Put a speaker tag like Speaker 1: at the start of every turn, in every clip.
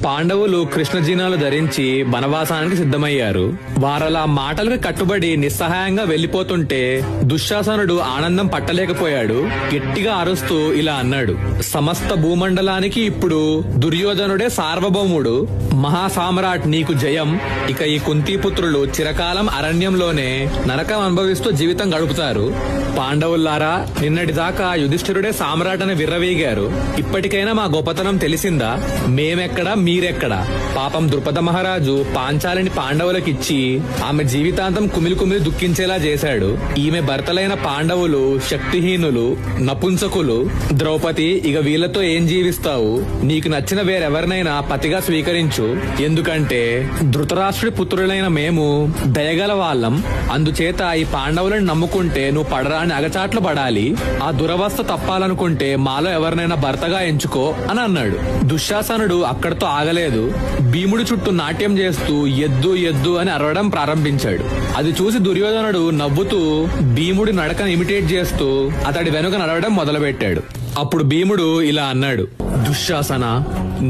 Speaker 1: పాండవులు కృష్ణజీనాలు ధరించి వనవాసానికి సిద్ధమయ్యారు. వారలా మాటలకు కట్టుబడి నిస్సహాయంగా వెళ్లిపోతుంటే దుశ్శాసనుడు ఆనందం పట్టలేకపోయాడు. గట్టిగా అరుస్తూ ఇలా అన్నాడు, సమస్త భూమండలానికి ఇప్పుడు దుర్యోధనుడే సార్వభౌముడు. మహాసామ్రాట్ నీకు జయం. ఇక ఈ కుంతీపుత్రులు చిరకాలం అరణ్యంలోనే నరకం అనుభవిస్తూ జీవితం గడుపుతారు. పాండవుల్లారా, నిన్నటిదాకా యుధిష్ఠిరుడే సామ్రాట్ అని విర్రవీగారు. ఇప్పటికైనా మా గొప్పతనం తెలిసిందా? మేమెక్కడా, మీరెక్కడా? పాపం ద్రుపద మహారాజు పాంచాలిని పాండవులకిచ్చి ఆమె జీవితాంతం కుమిలి కుమిలి దుఃఖించేలా చేశాడు. ఈమె భర్తలైన పాండవులు శక్తిహీనులు, నపుంసకులు. ద్రౌపది, ఇక వీళ్లతో ఏం జీవిస్తావు? నీకు నచ్చిన వేరెవరినైనా పతిగా స్వీకరించు. ఎందుకంటే ధృతరాష్ట్రుడి పుత్రులైన మేము దయగల వాళ్ళం. అందుచేత ఈ పాండవులను నమ్ముకుంటే నువ్వు పడరాని అగచాట్లు పడాలి. ఆ దురవస్థ తప్పాలనుకుంటే మాలో ఎవరినైనా భర్తగా ఎంచుకో అని అన్నాడు. దుశ్శాసనుడు అక్కడితో ఆగలేదు. భీముడి చుట్టూ నాట్యం చేస్తూ ఎద్దు ఎద్దు అని అరవడం ప్రారంభించాడు. అది చూసి దుర్యోధనుడు నవ్వుతూ భీముడి నడకను ఇమిటేట్ చేస్తూ అతడి వెనుక నడవడం మొదలుపెట్టాడు. అప్పుడు భీముడు ఇలా అన్నాడు, దుశ్శాసన,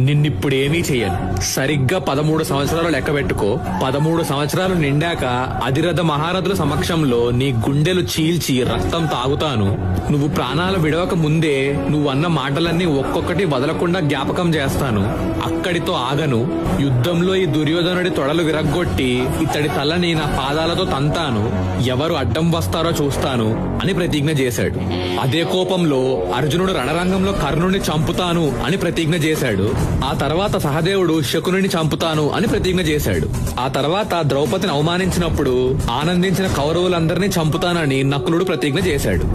Speaker 1: నిన్నిప్పుడేమీ చెయ్యను. సరిగ్గా 13 సంవత్సరాలు లెక్క పెట్టుకో. 13 సంవత్సరాలు నిండాక అధిరథ మహారథుల సమక్షంలో నీ గుండెలు చీల్చి రక్తం తాగుతాను. నువ్వు ప్రాణాలు విడవక ముందే నువ్వు అన్న మాటలన్నీ ఒక్కొక్కటి వదలకుండా జ్ఞాపకం చేస్తాను. అక్కడితో ఆగను. యుద్ధంలో ఈ దుర్యోధనుడి తొడలు విరగ్గొట్టి ఇతడి తలని నా పాదాలతో తంతాను. ఎవరు అడ్డం వస్తారో చూస్తాను అని ప్రతిజ్ఞ చేశాడు. అదే కోపంలో అర్జునుడు రణరంగంలో కర్ణుడిని చంపుతాను అని ప్రతిజ్ఞ చేశాడు. ఆ తర్వాత సహదేవుడు శకునుని చంపుతాను అని ప్రతిజ్ఞ చేశాడు. ఆ తర్వాత ద్రౌపదిని అవమానించినప్పుడు ఆనందించిన కౌరవులందరినీ చంపుతానని నకులుడు ప్రతిజ్ఞ చేశాడు.